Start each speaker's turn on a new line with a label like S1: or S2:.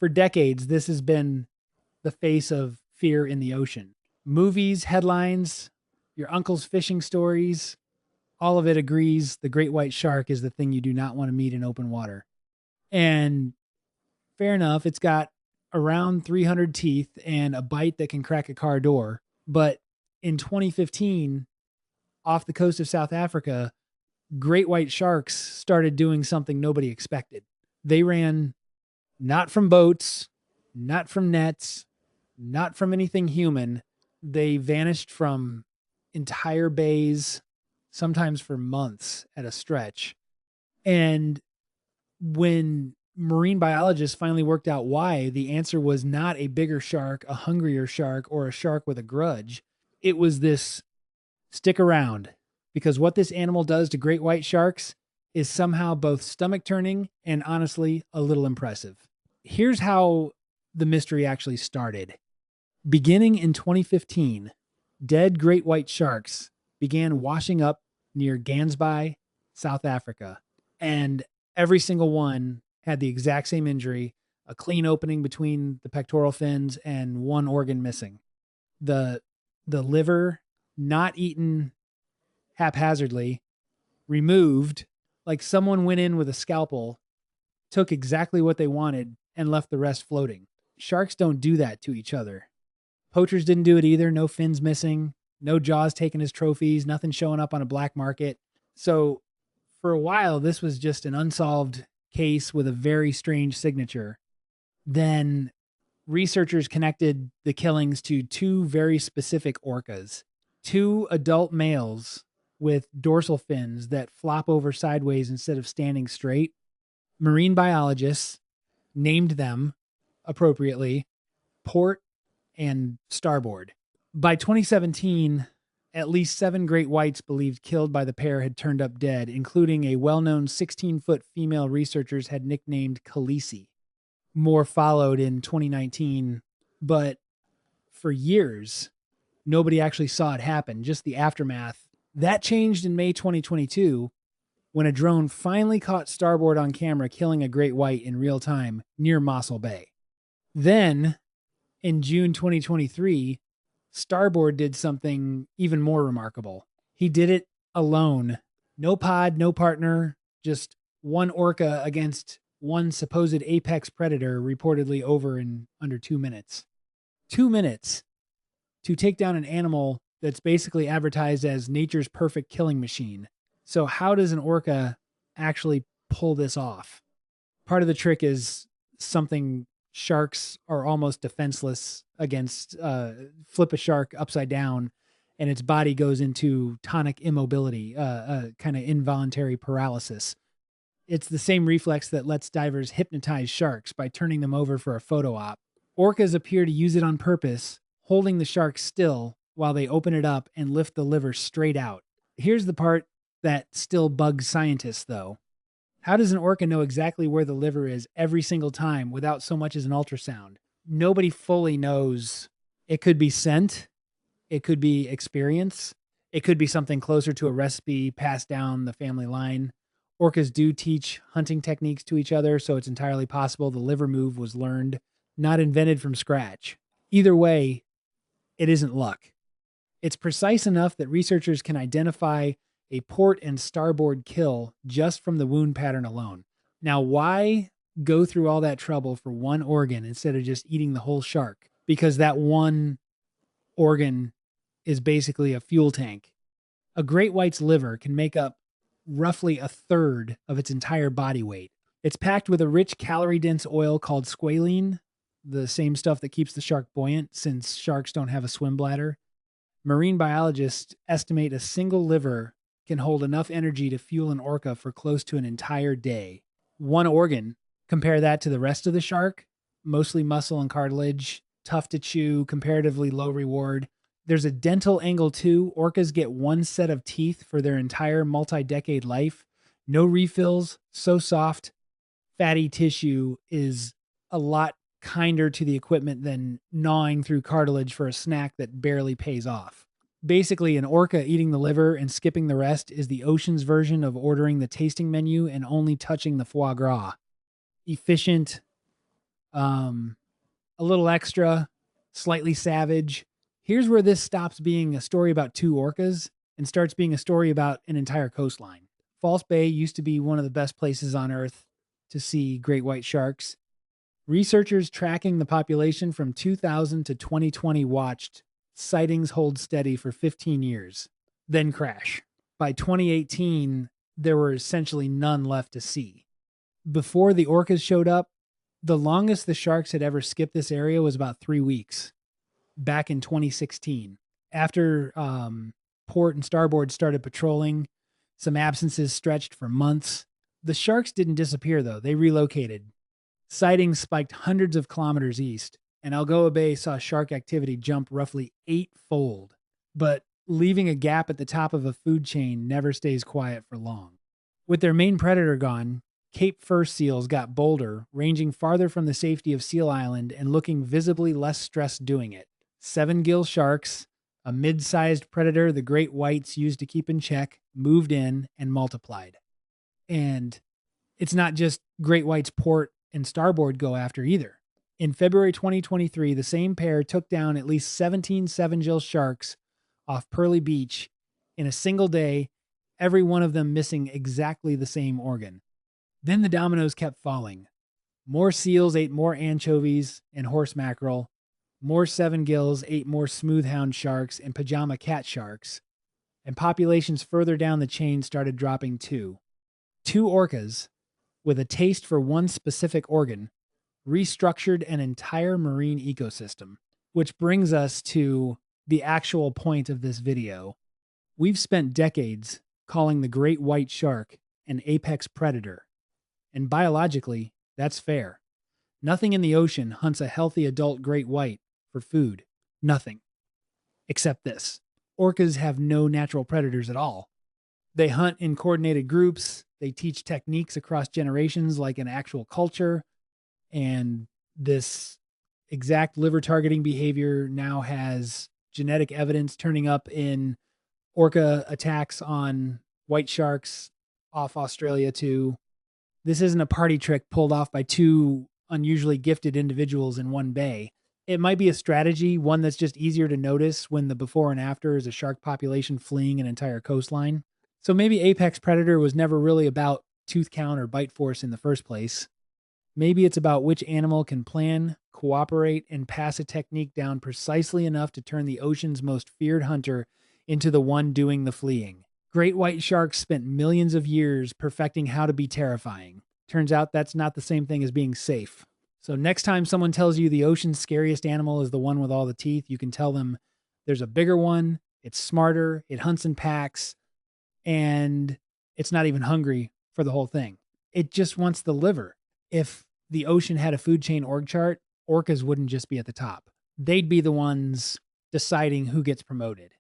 S1: For decades, this has been the face of fear in the ocean. Movies, headlines, your uncle's fishing stories, all of it agrees the great white shark is the thing you do not want to meet in open water. And fair enough, it's got around 300 teeth and a bite that can crack a car door. But in 2015, off the coast of South Africa, great white sharks started doing something nobody expected. They ran not from boats, not from nets, not from anything human. They vanished from entire bays, sometimes for months at a stretch. And when marine biologists finally worked out why, the answer was not a bigger shark, a hungrier shark, or a shark with a grudge. It was this stick around, because what this animal does to great white sharks is somehow both stomach turning and honestly a little impressive. Here's how the mystery actually started. Beginning in 2015, dead great white sharks began washing up near Gansby, South Africa. And every single one had the exact same injury, a clean opening between the pectoral fins and one organ missing. The liver, not eaten haphazardly, removed, like someone went in with a scalpel, took exactly what they wanted, and left the rest floating. Sharks don't do that to each other. Poachers didn't do it either. No fins missing, no jaws taken as trophies, nothing showing up on a black market. So for a while, this was just an unsolved case with a very strange signature. Then researchers connected the killings to two very specific orcas, two adult males with dorsal fins that flop over sideways instead of standing straight. Marine biologists named them appropriately Port and Starboard. By 2017, at least 7 great whites believed killed by the pair had turned up dead, including a well-known 16-foot female researchers had nicknamed Khaleesi. More followed in 2019, but for years, nobody actually saw it happen, just the aftermath. That changed in May 2022 when a drone finally caught Starboard on camera killing a great white in real time near Mossel Bay. Then, in June 2023, Starboard did something even more remarkable. He did it alone. No pod, no partner, just one orca against one supposed apex predator, reportedly over in under 2 minutes. 2 minutes to take down an animal that's basically advertised as nature's perfect killing machine. So how does an orca actually pull this off? Part of the trick is something sharks are almost defenseless against. Flip a shark upside down and its body goes into tonic immobility, kind of involuntary paralysis. It's the same reflex that lets divers hypnotize sharks by turning them over for a photo op. Orcas appear to use it on purpose, holding the shark still while they open it up and lift the liver straight out. Here's the part that still bugs scientists, though. How does an orca know exactly where the liver is every single time without so much as an ultrasound? Nobody fully knows. It could be scent. It could be experience. It could be something closer to a recipe passed down the family line. Orcas do teach hunting techniques to each other, so it's entirely possible the liver move was learned, not invented from scratch. Either way, it isn't luck. It's precise enough that researchers can identify a port and starboard kill just from the wound pattern alone. Now, why go through all that trouble for one organ instead of just eating the whole shark? Because that one organ is basically a fuel tank. A great white's liver can make up roughly a third of its entire body weight. It's packed with a rich calorie-dense oil called squalene, the same stuff that keeps the shark buoyant since sharks don't have a swim bladder. Marine biologists estimate a single liver can hold enough energy to fuel an orca for close to an entire day. One organ, compare that to the rest of the shark, mostly muscle and cartilage, tough to chew, comparatively low reward. There's a dental angle too. Orcas get one set of teeth for their entire multi-decade life. No refills, so soft. Fatty tissue is a lot kinder to the equipment than gnawing through cartilage for a snack that barely pays off. Basically, an orca eating the liver and skipping the rest is the ocean's version of ordering the tasting menu and only touching the foie gras. Efficient, Um, a little extra, slightly savage. Here's where this stops being a story about two orcas and starts being a story about an entire coastline. False Bay used to be one of the best places on Earth to see great white sharks. Researchers tracking the population from 2000 to 2020 watched sightings hold steady for 15 years, then crash. By 2018, there were essentially none left to see. Before the orcas showed up, the longest the sharks had ever skipped this area was about 3 weeks back in 2016. After Port and Starboard started patrolling, some absences stretched for months. The sharks didn't disappear, though. They relocated. Sightings spiked hundreds of kilometers east, and Algoa Bay saw shark activity jump roughly eightfold. But leaving a gap at the top of a food chain never stays quiet for long. With their main predator gone, Cape fur seals got bolder, ranging farther from the safety of Seal Island and looking visibly less stressed doing it. 7-gill sharks, a mid-sized predator the great whites used to keep in check, moved in and multiplied. And it's not just great whites Port and Starboard go after either. In February 2023, the same pair took down at least 17 7-gill sharks off Pearly Beach in a single day, every one of them missing exactly the same organ. Then the dominoes kept falling. More seals ate more anchovies and horse mackerel. More 7-gills ate more smoothhound sharks and pajama cat sharks. And populations further down the chain started dropping too. Two orcas, with a taste for one specific organ, restructured an entire marine ecosystem. Which brings us to the actual point of this video. We've spent decades calling the great white shark an apex predator. And biologically, that's fair. Nothing in the ocean hunts a healthy adult great white for food. Nothing. Except this. Orcas have no natural predators at all. They hunt in coordinated groups. They teach techniques across generations like an actual culture. And this exact liver targeting behavior now has genetic evidence turning up in orca attacks on white sharks off Australia too. This isn't a party trick pulled off by two unusually gifted individuals in one bay. It might be a strategy, one that's just easier to notice when the before and after is a shark population fleeing an entire coastline. So maybe apex predator was never really about tooth count or bite force in the first place. Maybe it's about which animal can plan, cooperate, and pass a technique down precisely enough to turn the ocean's most feared hunter into the one doing the fleeing. Great white sharks spent millions of years perfecting how to be terrifying. Turns out that's not the same thing as being safe. So next time someone tells you the ocean's scariest animal is the one with all the teeth, you can tell them there's a bigger one, it's smarter, it hunts in packs, and it's not even hungry for the whole thing. It just wants the liver. If the ocean had a food chain org chart, orcas wouldn't just be at the top. They'd be the ones deciding who gets promoted.